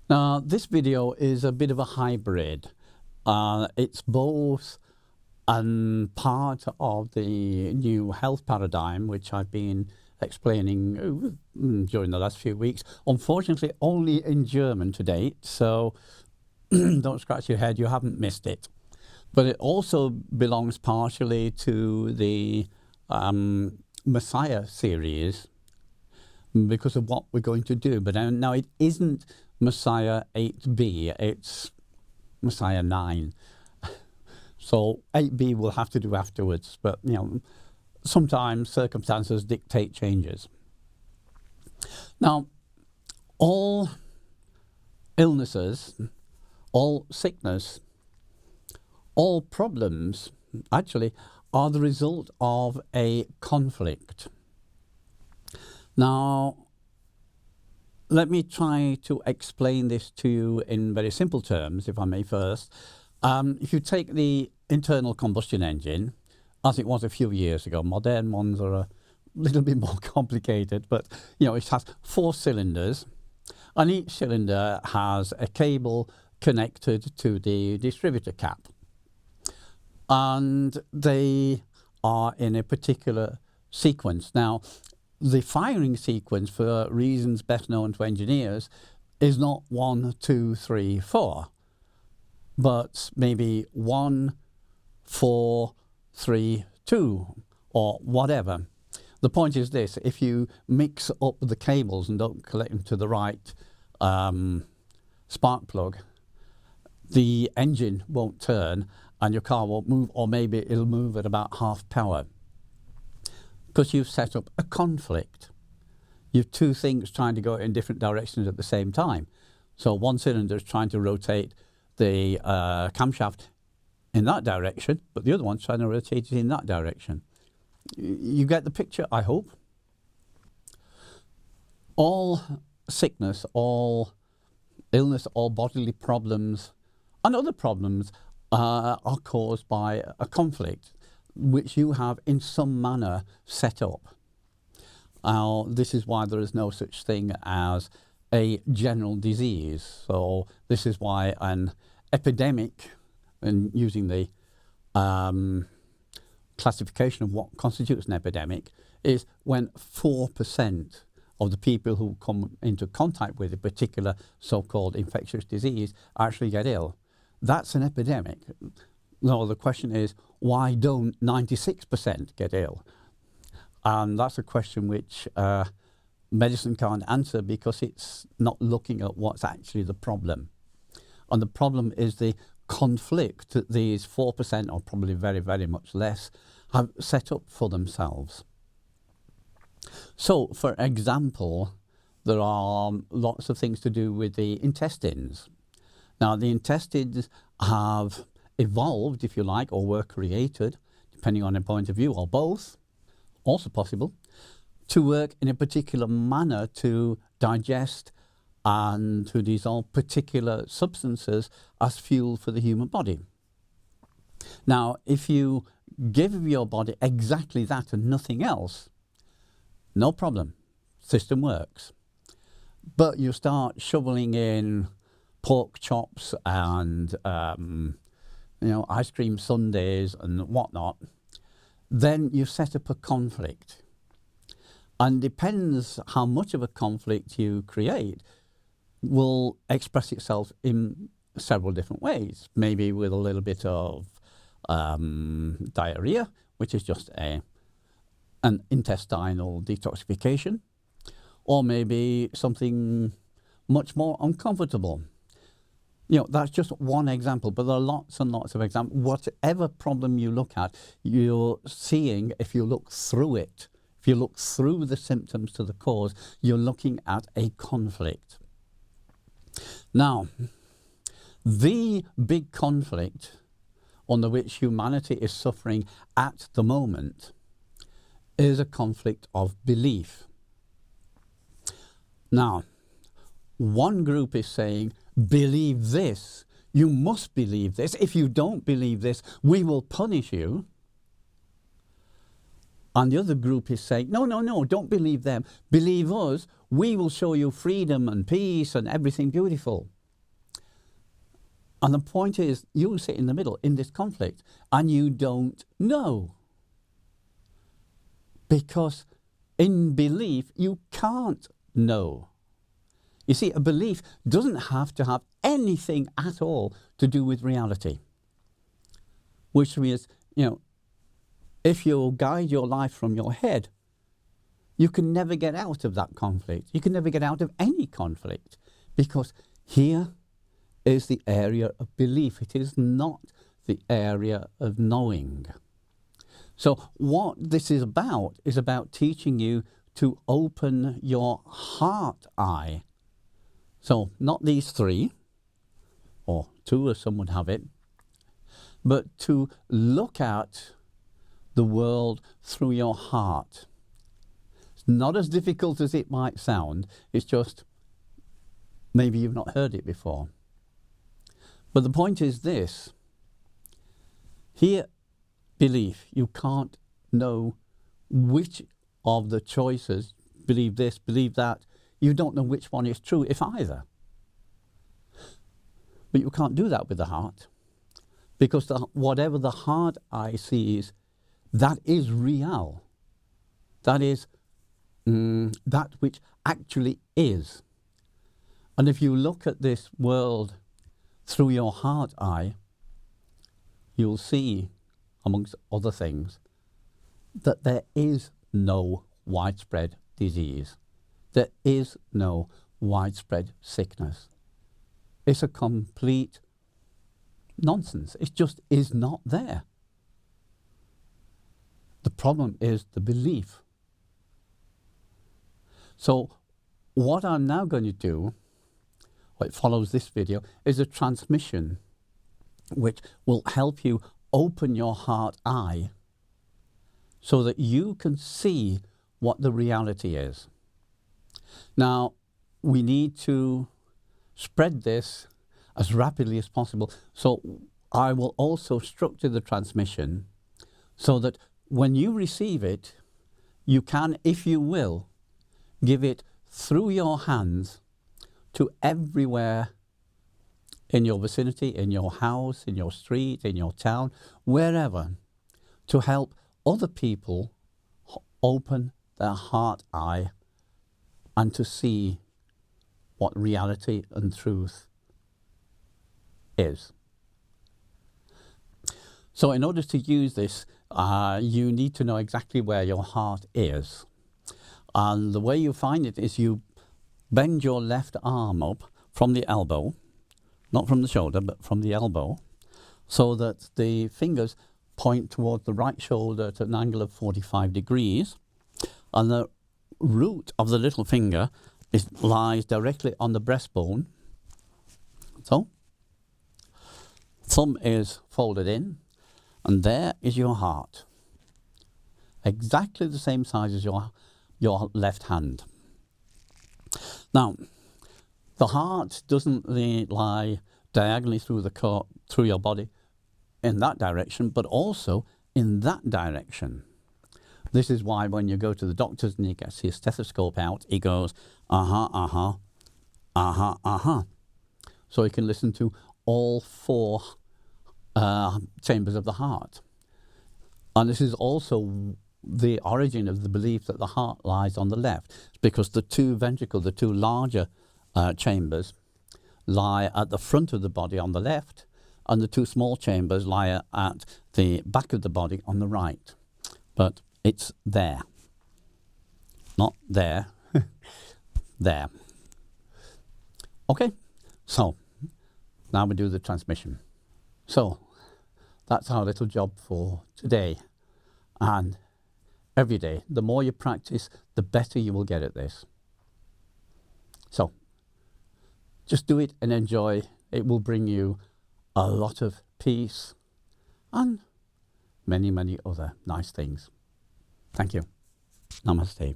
Now, this video is a bit of a hybrid. It's both part of the new health paradigm, which I've been explaining during the last few weeks. Unfortunately, only in German to date, so don't scratch your head, you haven't missed it. But it also belongs partially to the Messiah series because of what we're going to do. But now it isn't Messiah 8b, it's Messiah 9. So 8b we'll have to do afterwards, but you know, sometimes circumstances dictate changes. Now, all illnesses, all sickness, all problems actually are the result of a conflict. Now, let me try to explain this to you in very simple terms, if I may first. If you take the internal combustion engine, as it was a few years ago, modern ones are a little bit more complicated, but you know, it has 4 cylinders, and each cylinder has a cable connected to the distributor cap. And they are in a particular sequence. Now, the firing sequence, for reasons best known to engineers, is not 1, 2, 3, 4, but maybe 1, 4, 3, 2, or whatever. The point is this: if you mix up the cables and don't connect them to the right spark plug, the engine won't turn and your car won't move, or maybe it'll move at about half power, because you've set up a conflict. You've 2 things trying to go in different directions at the same time. So one cylinder is trying to rotate the camshaft in that direction, but the other one's trying to rotate it in that direction. You get the picture, I hope. All sickness, all illness, all bodily problems and other problems are caused by a conflict which you have in some manner set up. Now, this is why there is no such thing as a general disease. So this is why an epidemic, and using the classification of what constitutes an epidemic, is when 4% of the people who come into contact with a particular so-called infectious disease actually get ill. That's an epidemic. No, the question is, why don't 96% get ill? And that's a question which medicine can't answer, because it's not looking at what's actually the problem. And the problem is the conflict that these 4%, or probably very, very much less, have set up for themselves. So, for example, there are lots of things to do with the intestines. Now, the intestines have evolved, if you like, or were created, depending on a point of view, or both, also possible, to work in a particular manner to digest and to dissolve particular substances as fuel for the human body. Now, if you give your body exactly that and nothing else, no problem, system works. But you start shoveling in pork chops and ice cream sundaes and whatnot, then you set up a conflict. And depends how much of a conflict you create will express itself in several different ways. Maybe with a little bit of diarrhea, which is just an intestinal detoxification, or maybe something much more uncomfortable. You know, that's just one example, but there are lots and lots of examples. Whatever problem you look at, you're seeing, if you look through it, if you look through the symptoms to the cause, you're looking at a conflict. Now, the big conflict under which humanity is suffering at the moment is a conflict of belief. Now, one group is saying, believe this, you must believe this. If you don't believe this, we will punish you. And the other group is saying, no, no, no, don't believe them. Believe us. We will show you freedom and peace and everything beautiful. And the point is, you sit in the middle in this conflict and you don't know. Because in belief, you can't know. You see, a belief doesn't have to have anything at all to do with reality. Which means, if you guide your life from your head, you can never get out of that conflict. You can never get out of any conflict. Because here is the area of belief. It is not the area of knowing. So what this is about teaching you to open your heart eye. So not these three, or two as some would have it, but to look at the world through your heart. It's not as difficult as it might sound. It's just maybe you've not heard it before. But the point is this. Here, belief, you can't know which of the choices, believe this, believe that. You don't know which one is true, if either. But you can't do that with the heart. Because whatever the heart eye sees, that is real. That is that which actually is. And if you look at this world through your heart eye, you'll see, amongst other things, that there is no widespread disease. There is no widespread sickness. It's a complete nonsense. It just is not there. The problem is the belief. So what I'm now going to do, what follows this video, is a transmission which will help you open your heart eye so that you can see what the reality is. Now, we need to spread this as rapidly as possible. So I will also structure the transmission so that when you receive it, you can, if you will, give it through your hands to everywhere in your vicinity, in your house, in your street, in your town, wherever, to help other people open their heart eye and to see what reality and truth is. So in order to use this, you need to know exactly where your heart is. And the way you find it is you bend your left arm up from the elbow, not from the shoulder, but from the elbow, so that the fingers point toward the right shoulder at an angle of 45 degrees, and the root of the little finger lies directly on the breastbone. So, thumb is folded in, and there is your heart. Exactly the same size as your left hand. Now, the heart doesn't lie diagonally through your body in that direction, but also in that direction. This is why when you go to the doctor's and he gets his stethoscope out, he goes, So he can listen to all four chambers of the heart. And this is also the origin of the belief that the heart lies on the left. It's because the two ventricles, the two larger chambers, lie at the front of the body on the left, and the two small chambers lie at the back of the body on the right. But it's there. Not there. There. Okay, so now we do the transmission. So that's our little job for today. And every day, the more you practice, the better you will get at this. So just do it and enjoy. It will bring you a lot of peace and many, many other nice things. Thank you. Namaste.